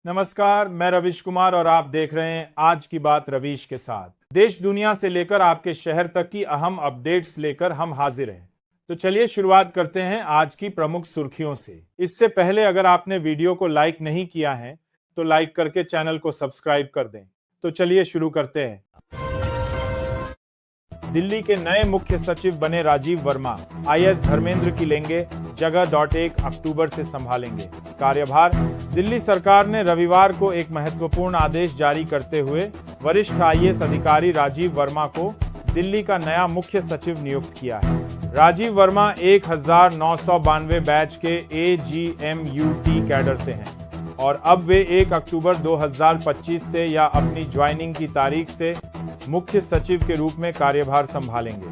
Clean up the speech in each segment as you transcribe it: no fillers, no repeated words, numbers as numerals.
नमस्कार, मैं रविश कुमार और आप देख रहे हैं आज की बात रविश के साथ। देश दुनिया से लेकर आपके शहर तक की अहम अपडेट्स लेकर हम हाजिर हैं। तो चलिए शुरुआत करते हैं आज की प्रमुख सुर्खियों से। इससे पहले अगर आपने वीडियो को लाइक नहीं किया है तो लाइक करके चैनल को सब्सक्राइब कर दें। तो चलिए शुरू करते हैं। दिल्ली के नए मुख्य सचिव बने राजीव वर्मा, आईएएस धर्मेंद्र की लेंगे जगह। 1 अक्टूबर से संभालेंगे कार्यभार। दिल्ली सरकार ने रविवार को एक महत्वपूर्ण आदेश जारी करते हुए वरिष्ठ आईएएस अधिकारी राजीव वर्मा को दिल्ली का नया मुख्य सचिव नियुक्त किया है। राजीव वर्मा 1992 बैच के AGMUT कैडर से हैं और अब वे 1 अक्टूबर 2025 से या अपनी ज्वाइनिंग की तारीख से मुख्य सचिव के रूप में कार्यभार संभालेंगे।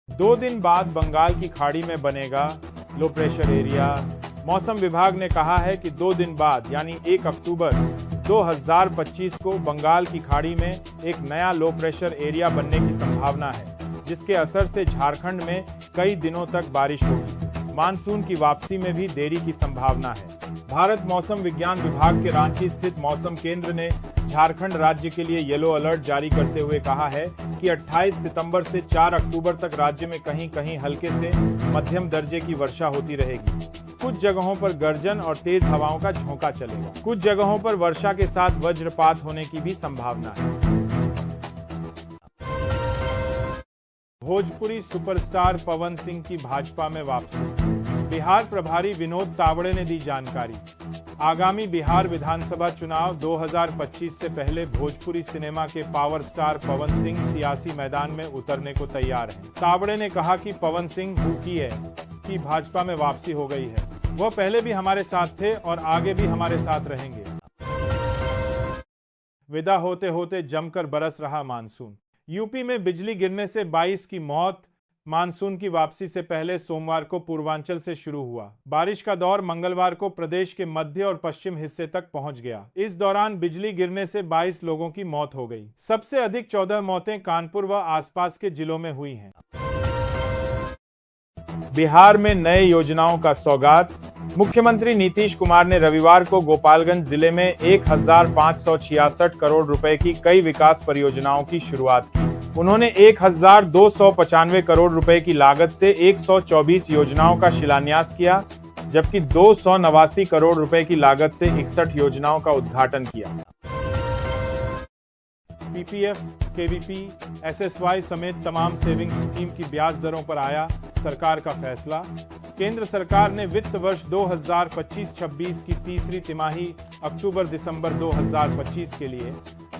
2 दिन बाद बंगाल की खाड़ी में बनेगा लो प्रेशर एरिया। मौसम विभाग ने कहा है कि 2 दिन बाद यानी 1 अक्टूबर 2025 को बंगाल की खाड़ी में एक नया लो प्रेशर एरिया बनने की संभावना है, जिसके असर से झारखंड में कई दिनों तक बारिश होगी। मानसून की वापसी में भी देरी की संभावना है। भारत मौसम विज्ञान विभाग के रांची स्थित मौसम केंद्र ने झारखंड राज्य के लिए येलो अलर्ट जारी करते हुए कहा है कि 28 सितंबर से 4 अक्टूबर तक राज्य में कहीं-कहीं हल्के से मध्यम दर्जे की वर्षा होती रहेगी। कुछ जगहों पर गर्जन और तेज हवाओं का झोंका चलेगा। कुछ जगहों पर वर्षा के साथ वज्रपात होने की भी संभावना है। भोजपुरी सुपरस्टार पवन सिंह की भाजपा में वापसी। बिहार प्रभारी विनोद तावड़े ने दी जानकारी। आगामी बिहार विधानसभा चुनाव 2025 से पहले भोजपुरी सिनेमा के पावर स्टार पवन सिंह सियासी मैदान में उतरने को तैयार हैं। तावड़े ने कहा कि पवन सिंह हुकी है कि भाजपा में वापसी हो गई है। वह पहले भी हमारे साथ थे और आगे भी हमारे साथ रहेंगे। विदा होते होते जमकर बरस रहा मानसून। यूपी में बिजली गिरने से 22 की मौत। मानसून की वापसी से पहले सोमवार को पूर्वांचल से शुरू हुआ। बारिश का दौर मंगलवार को प्रदेश के मध्य और पश्चिम हिस्से तक पहुंच गया। इस दौरान बिजली गिरने से 22 लोगों की मौत हो गई। सबसे अधिक 14 मौतें कानपुर व आसपास के जिलों में हुई हैं। बिहार में नए योजनाओं का सौगात। मुख्यमंत्री नीतीश कुमार ने रविवार को गोपालगंज जिले में 1566 करोड़ रुपए की कई विकास परियोजनाओं की शुरुआत की। उन्होंने 1295 करोड़ रुपए की लागत से 124 योजनाओं का शिलान्यास किया, जबकि 289 करोड़ रुपए की लागत से 61 योजनाओं का उद्घाटन किया। पीपीएफ, केवीपी, एसएसवाई समेत तमाम सेविंग्स स्कीम की ब्याज दरों पर आया सरकार का फैसला। केंद्र सरकार ने वित्त वर्ष 2025-26 की तीसरी तिमाही अक्टूबर-दिसंबर 2025 के लिए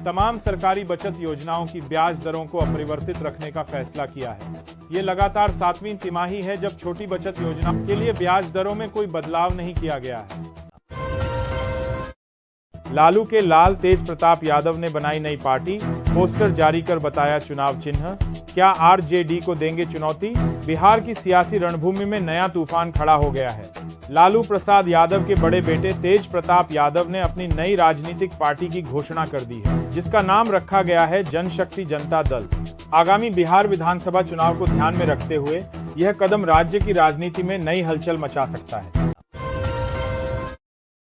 तमाम सरकारी बचत योजनाओं की ब्याज दरों को अपरिवर्तित रखने का फैसला किया है। ये लगातार 7वीं तिमाही है जब छोटी बचत योजना के लिए ब्याज दरों में कोई बदलाव नहीं किया गया है। लालू के लाल तेज प्रताप यादव ने बनाई नई पार्टी। पोस्टर जारी कर बताया चुनाव चिन्ह। क्या आरजेडी को देंगे चुनौती? बिहार की सियासी रणभूमि में नया तूफान खड़ा हो गया है। लालू प्रसाद यादव के बड़े बेटे तेज प्रताप यादव ने अपनी नई राजनीतिक पार्टी की घोषणा कर दी है, जिसका नाम रखा गया है जनशक्ति जनता दल। आगामी बिहार विधानसभा चुनाव को ध्यान में रखते हुए यह कदम राज्य की राजनीति में नई हलचल मचा सकता है।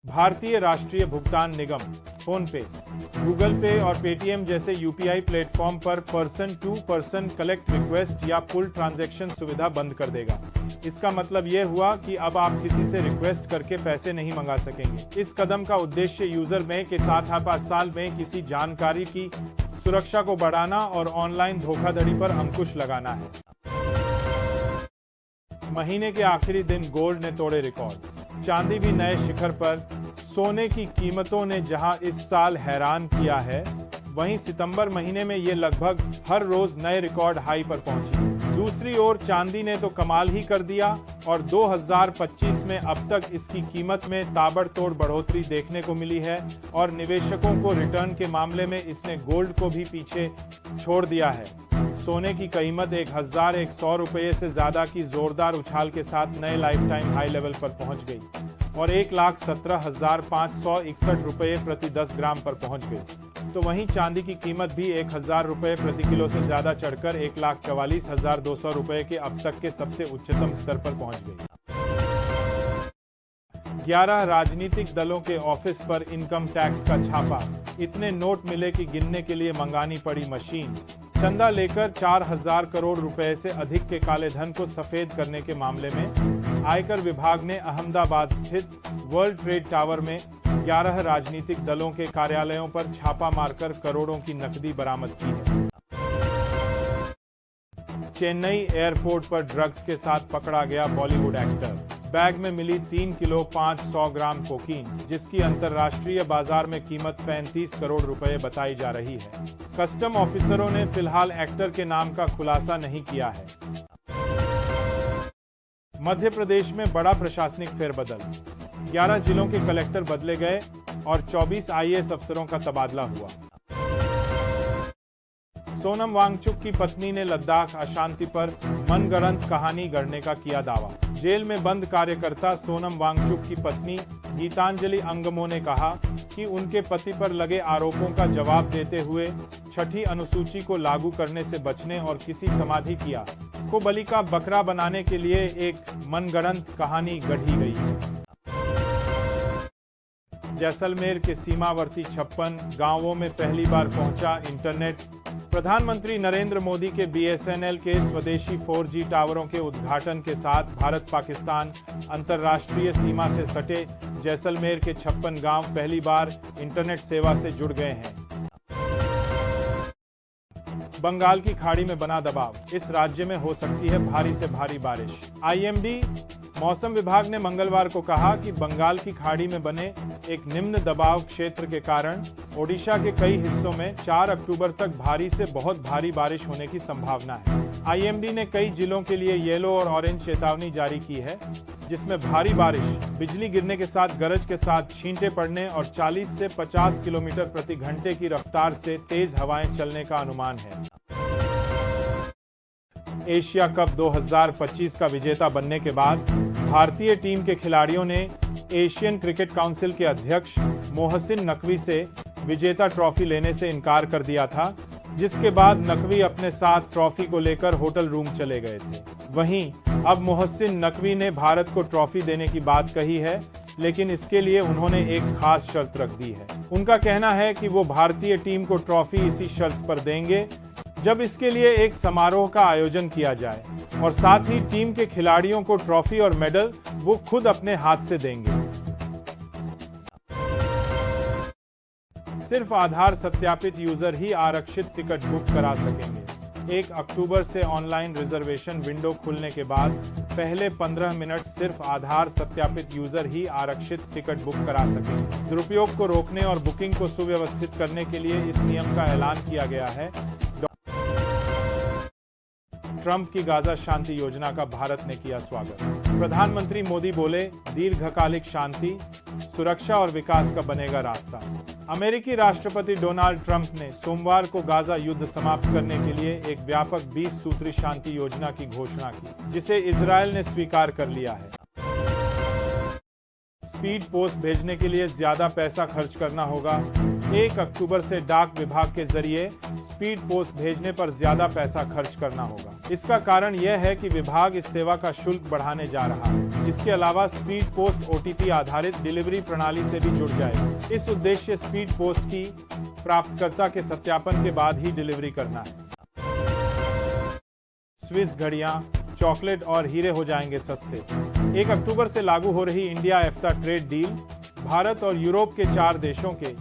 भारतीय राष्ट्रीय भुगतान निगम फोन पे, गूगल पे और पेटीएम जैसे यूपीआई प्लेटफॉर्म पर person to person collect request या पुल ट्रांजैक्शन सुविधा बंद कर देगा। इसका मतलब यह हुआ कि अब आप किसी से रिक्वेस्ट करके पैसे नहीं मंगा सकेंगे। इस कदम का उद्देश्य यूजर में के साथ 5 साल में किसी जानकारी की सुरक्षा को बढ़ाना और ऑनलाइन धोखाधड़ी पर अंकुश लगाना है। महीने के आखिरी दिन गोल्ड ने तोड़े रिकॉर्ड। चांदी भी नए शिखर पर। सोने की कीमतों ने जहां इस साल हैरान किया है, वहीं सितंबर महीने में ये लगभग हर रोज नए रिकॉर्ड हाई पर पहुंची। दूसरी ओर चांदी ने तो कमाल ही कर दिया और 2025 में अब तक इसकी कीमत में ताबड़तोड़ बढ़ोतरी देखने को मिली है और निवेशकों को रिटर्न के मामले में इसने गोल्ड को भी पीछे छोड़ दिया है। सोने की कीमत 1100 रुपये से ज्यादा की जोरदार उछाल के साथ नए लाइफ टाइम हाई लेवल पर पहुंच गई और 1,17,561 रुपये प्रति 10 ग्राम पर पहुंच गई। तो वहीं चांदी की कीमत भी 1,000 रुपये प्रति किलो से ज्यादा चढ़कर 1,44,200 रुपये के अब तक के सबसे उच्चतम स्तर पर पहुंच गई। 11 राजनीतिक दलों के ऑफिस पर इनकम टैक्स का छापा, इतने नोट मिले कि गिनने के लिए मंगानी पड़ी मशीन। चंदा लेकर 4000 करोड़ रुपए से अधिक के काले धन को सफेद करने के मामले में आयकर विभाग ने अहमदाबाद स्थित वर्ल्ड ट्रेड टावर में 11 राजनीतिक दलों के कार्यालयों पर छापा मारकर करोड़ों की नकदी बरामद की है। चेन्नई एयरपोर्ट पर ड्रग्स के साथ पकड़ा गया बॉलीवुड एक्टर। बैग में मिली 3 किलो 500 ग्राम कोकीन, जिसकी अंतर्राष्ट्रीय बाजार में कीमत 35 करोड़ रुपए बताई जा रही है। कस्टम ऑफिसरों ने फिलहाल एक्टर के नाम का खुलासा नहीं किया है। मध्य प्रदेश में बड़ा प्रशासनिक फेरबदल, 11 जिलों के कलेक्टर बदले गए और 24 आईएएस अफसरों का तबादला हुआ। सोनम वांगचुक की पत्नी ने लद्दाख अशांति पर मनगढ़ंत कहानी गढ़ने का किया दावा। जेल में बंद कार्यकर्ता सोनम वांगचुक की पत्नी गीतांजलि अंगमो ने कहा कि उनके पति पर लगे आरोपों का जवाब देते हुए छठी अनुसूची को लागू करने से बचने और किसी समाधि किया को बलि का बकरा बनाने के लिए एक मनगढ़ंत कहानी गढ़ी गई है। जैसलमेर के सीमावर्ती 56 गांवों में पहली बार पहुंचा इंटरनेट। प्रधानमंत्री नरेंद्र मोदी के बीएसएनएल के स्वदेशी 4G टावरों के उद्घाटन के साथ भारत पाकिस्तान अंतर्राष्ट्रीय सीमा से सटे जैसलमेर के 56 गांव पहली बार इंटरनेट सेवा से जुड़ गए हैं। बंगाल की खाड़ी में बना दबाव, इस राज्य में हो सकती है भारी से भारी बारिश। आईएमडी मौसम विभाग ने मंगलवार को कहा कि बंगाल की खाड़ी में बने एक निम्न दबाव क्षेत्र के कारण ओडिशा के कई हिस्सों में 4 अक्टूबर तक भारी से बहुत भारी बारिश होने की संभावना है। आईएमडी ने कई जिलों के लिए येलो और ऑरेंज चेतावनी जारी की है, जिसमें भारी बारिश, बिजली गिरने के साथ गरज के साथ छींटे पड़ने और 40 से 50 किलोमीटर प्रति घंटे की रफ्तार से तेज हवाएं चलने का अनुमान है। एशिया कप 2025 का विजेता बनने के बाद भारतीय टीम के खिलाड़ियों ने एशियन क्रिकेट काउंसिल के अध्यक्ष मोहसिन नकवी से विजेता ट्रॉफी लेने से इनकार कर दिया था, जिसके बाद नकवी अपने साथ ट्रॉफी को लेकर होटल रूम चले गए थे। वहीं अब मोहसिन नकवी ने भारत को ट्रॉफी देने की बात कही है, लेकिन इसके लिए उन्होंने एक खास शर्त रख दी है। उनका कहना है कि वो भारतीय टीम को ट्रॉफी इसी शर्त पर देंगे जब इसके लिए एक समारोह का आयोजन किया जाए और साथ ही टीम के खिलाड़ियों को ट्रॉफी और मेडल वो खुद अपने हाथ से देंगे। सिर्फ आधार सत्यापित यूजर ही आरक्षित टिकट बुक करा सकेंगे। 1 अक्टूबर से ऑनलाइन रिजर्वेशन विंडो खुलने के बाद पहले 15 मिनट सिर्फ आधार सत्यापित यूजर ही आरक्षित टिकट बुक करा सकेंगे। दुरुपयोग को रोकने और बुकिंग को सुव्यवस्थित करने के लिए इस नियम का ऐलान किया गया है। ट्रंप की गाजा शांति योजना का भारत ने किया स्वागत। प्रधानमंत्री मोदी बोले, दीर्घकालिक शांति, सुरक्षा और विकास का बनेगा रास्ता। अमेरिकी राष्ट्रपति डोनाल्ड ट्रंप ने सोमवार को गाजा युद्ध समाप्त करने के लिए एक व्यापक 20 सूत्री शांति योजना की घोषणा की, जिसे इजरायल ने स्वीकार कर लिया है। स्पीड पोस्ट भेजने के लिए ज्यादा पैसा खर्च करना होगा। 1 अक्टूबर से डाक विभाग के जरिए स्पीड पोस्ट भेजने पर ज्यादा पैसा खर्च करना होगा। इसका कारण यह है कि विभाग इस सेवा का शुल्क बढ़ाने जा रहा है। इसके अलावा स्पीड पोस्ट ओटीपी आधारित डिलीवरी प्रणाली से भी जुड़ जाएगी। इस उद्देश्य स्पीड पोस्ट की प्राप्तकर्ता के सत्यापन के बाद ही डिलीवरी करना है। स्विस घड़ियां, चॉकलेट और हीरे हो जाएंगे सस्ते। 1 अक्टूबर से लागू हो रही इंडिया एफ्टा ट्रेड डील भारत और यूरोप के 4 देशों के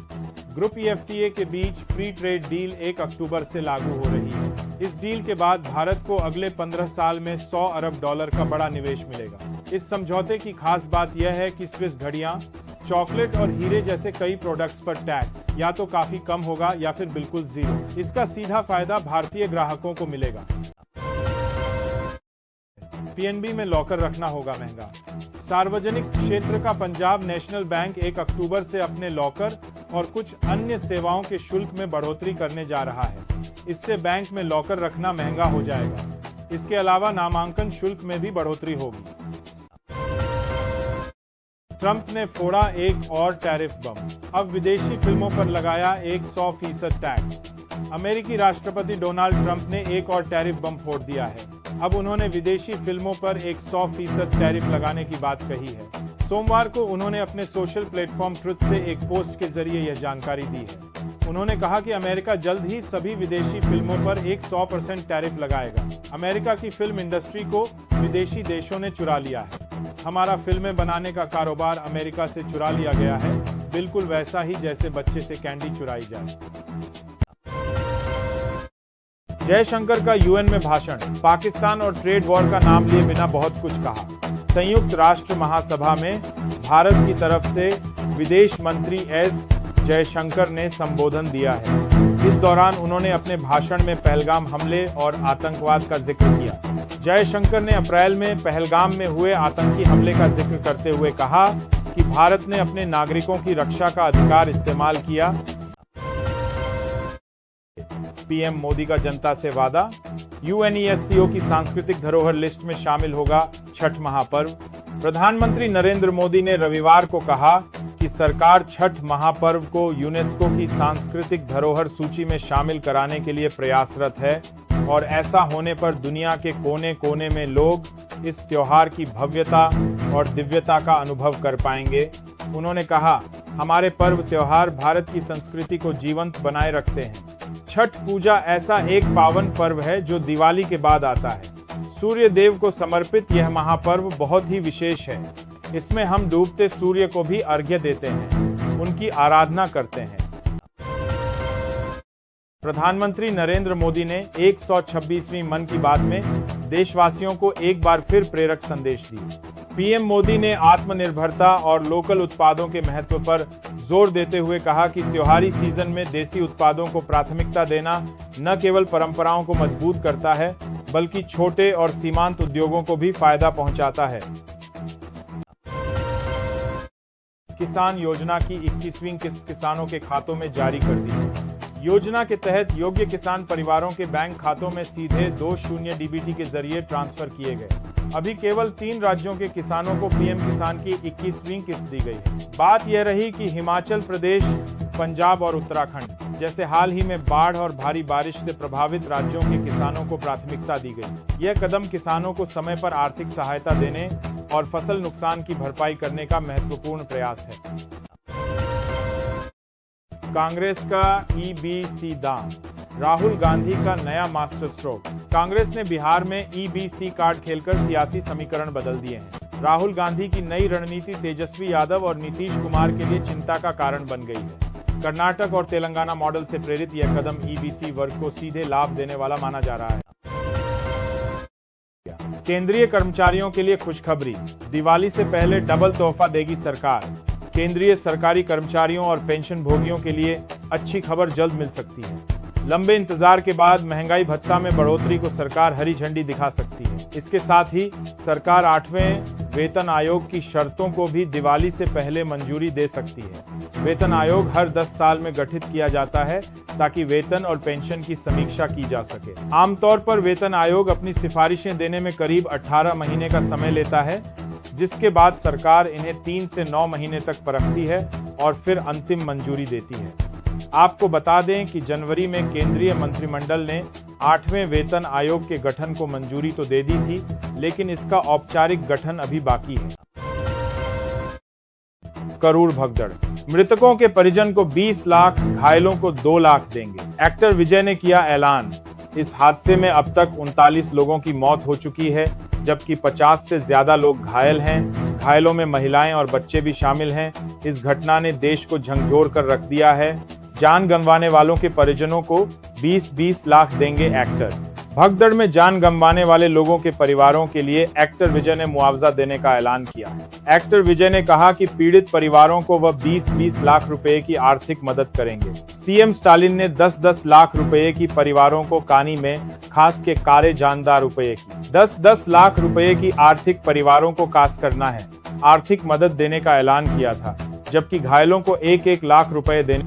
ग्रुप EFTA के बीच फ्री ट्रेड डील 1 अक्टूबर से लागू हो रही है। इस डील के बाद भारत को अगले 15 साल में $100 अरब का बड़ा निवेश मिलेगा। इस समझौते की खास बात यह है कि स्विस घड़ियां, चॉकलेट और हीरे जैसे कई प्रोडक्ट्स पर टैक्स या तो काफी कम होगा या फिर बिल्कुल जीरो। इसका सीधा फायदा भारतीय ग्राहकों को मिलेगा। पीएनबी में लॉकर रखना होगा महंगा। सार्वजनिक क्षेत्र का पंजाब नेशनल बैंक 1 अक्टूबर से अपने लॉकर और कुछ अन्य सेवाओं के शुल्क में बढ़ोतरी करने जा रहा है। इससे बैंक में लॉकर रखना महंगा हो जाएगा। इसके अलावा नामांकन शुल्क में भी बढ़ोतरी होगी। ट्रंप ने फोड़ा एक और टैरिफ बम, अब विदेशी फिल्मों पर लगाया 100% टैक्स। अमेरिकी राष्ट्रपति डोनाल्ड ट्रंप ने एक और टैरिफ बम फोड़ दिया है। अब उन्होंने विदेशी फिल्मों पर 100% टैरिफ लगाने की बात कही है। सोमवार को उन्होंने अपने सोशल प्लेटफॉर्म ट्रुथ से एक पोस्ट के जरिए यह जानकारी दी है। उन्होंने कहा कि अमेरिका जल्द ही सभी विदेशी फिल्मों पर एक 100% टैरिफ लगाएगा। अमेरिका की फिल्म इंडस्ट्री को विदेशी देशों ने चुरा लिया है। हमारा फिल्में बनाने का कारोबार अमेरिका से चुरा लिया गया है, बिल्कुल वैसा ही जैसे बच्चे से कैंडी चुराई जाए। जयशंकर का यूएन में भाषण, पाकिस्तान और ट्रेड वॉर का नाम लिए बिना बहुत कुछ कहा। संयुक्त राष्ट्र महासभा में भारत की तरफ से विदेश मंत्री एस जयशंकर ने संबोधन दिया है। इस दौरान उन्होंने अपने भाषण में पहलगाम हमले और आतंकवाद का जिक्र किया। जयशंकर ने अप्रैल में पहलगाम में हुए आतंकी हमले का जिक्र करते हुए कहा कि भारत ने अपने नागरिकों की रक्षा का अधिकार इस्तेमाल किया। पीएम मोदी का जनता से वादा, यूएनईएससीओ की सांस्कृतिक धरोहर लिस्ट में शामिल होगा छठ महापर्व। प्रधानमंत्री नरेंद्र मोदी ने रविवार को कहा कि सरकार छठ महापर्व को यूनेस्को की सांस्कृतिक धरोहर सूची में शामिल कराने के लिए प्रयासरत है और ऐसा होने पर दुनिया के कोने कोने में लोग इस त्योहार की भव्यता और दिव्यता का अनुभव कर पाएंगे। उन्होंने कहा, हमारे पर्व त्योहार भारत की संस्कृति को जीवंत बनाए रखते हैं। छठ पूजा ऐसा एक पावन पर्व है जो दिवाली के बाद आता है। सूर्य देव को समर्पित यह महापर्व बहुत ही विशेष है। इसमें हम डूबते सूर्य को भी अर्घ्य देते हैं, उनकी आराधना करते हैं। प्रधानमंत्री नरेंद्र मोदी ने 126वीं मन की बात में देशवासियों को एक बार फिर प्रेरक संदेश दिए। पीएम मोदी ने आत्मनिर्भरता और लोकल उत्पादों के महत्व पर जोर देते हुए कहा कि त्योहारी सीजन में देसी उत्पादों को प्राथमिकता देना न केवल परंपराओं को मजबूत करता है, बल्कि छोटे और सीमांत उद्योगों को भी फायदा पहुंचाता है। किसान योजना की 21वीं किस्त किसानों के खातों में जारी कर दी। योजना के तहत योग्य किसान परिवारों के बैंक खातों में सीधे 20 डीबीटी के जरिए ट्रांसफर किए गए। अभी केवल 3 राज्यों के किसानों को पीएम किसान की 21वीं किस्त दी गई है। बात यह रही कि हिमाचल प्रदेश, पंजाब और उत्तराखंड जैसे हाल ही में बाढ़ और भारी बारिश से प्रभावित राज्यों के किसानों को प्राथमिकता दी गई। यह कदम किसानों को समय पर आर्थिक सहायता देने और फसल नुकसान की भरपाई करने का महत्वपूर्ण प्रयास है। कांग्रेस का ईबीसी दांव, राहुल गांधी का नया मास्टर स्ट्रोक। कांग्रेस ने बिहार में ईबीसी कार्ड खेलकर सियासी समीकरण बदल दिए हैं। राहुल गांधी की नई रणनीति तेजस्वी यादव और नीतीश कुमार के लिए चिंता का कारण बन गई है। कर्नाटक और तेलंगाना मॉडल से प्रेरित यह कदम ईबीसी वर्ग को सीधे लाभ देने वाला माना जा रहा है। केंद्रीय कर्मचारियों के लिए खुशखबरी, दिवाली से पहले डबल तोहफा देगी सरकार। केंद्रीय सरकारी कर्मचारियों और पेंशन भोगियों के लिए अच्छी खबर जल्द मिल सकती है। लंबे इंतजार के बाद महंगाई भत्ता में बढ़ोतरी को सरकार हरी झंडी दिखा सकती है। इसके साथ ही सरकार 8वें वेतन आयोग की शर्तों को भी दिवाली से पहले मंजूरी दे सकती है। वेतन आयोग हर 10 साल में गठित किया जाता है ताकि वेतन और पेंशन की समीक्षा की जा सके। आमतौर पर वेतन आयोग अपनी सिफारिशें देने में करीब 18 महीने का समय लेता है, जिसके बाद सरकार इन्हें 3 से 9 महीने तक परखती है और फिर अंतिम मंजूरी देती है। आपको बता दें कि जनवरी में केंद्रीय मंत्रिमंडल ने 8वें वेतन आयोग के गठन को मंजूरी तो दे दी थी, लेकिन इसका औपचारिक गठन अभी बाकी है। करूर भगदड़, मृतकों के परिजन को 20 लाख, घायलों को 2 लाख देंगे। एक्टर विजय ने किया ऐलान। इस हादसे में अब तक 39 लोगों की मौत हो चुकी है, जबकि 50 से ज्यादा लोग घायल हैं। घायलों में महिलाएं और बच्चे भी शामिल हैं। इस घटना ने देश को झकझोर कर रख दिया है। जान गंवाने वालों के परिजनों को 20-20 लाख देंगे एक्टर। भगदड़ में जान गंवाने वाले लोगों के परिवारों के लिए एक्टर विजय ने मुआवजा देने का ऐलान किया है। एक्टर विजय ने कहा कि पीड़ित परिवारों को वह 20-20 लाख रुपए की आर्थिक मदद करेंगे। सीएम स्टालिन ने 10-10 लाख रुपए की परिवारों को कानी में खास के कारे जानदार रुपए की 10-10 लाख रुपए की आर्थिक परिवारों को खास करना है आर्थिक मदद देने का ऐलान किया था, जबकि घायलों को 1-1 लाख रुपए देने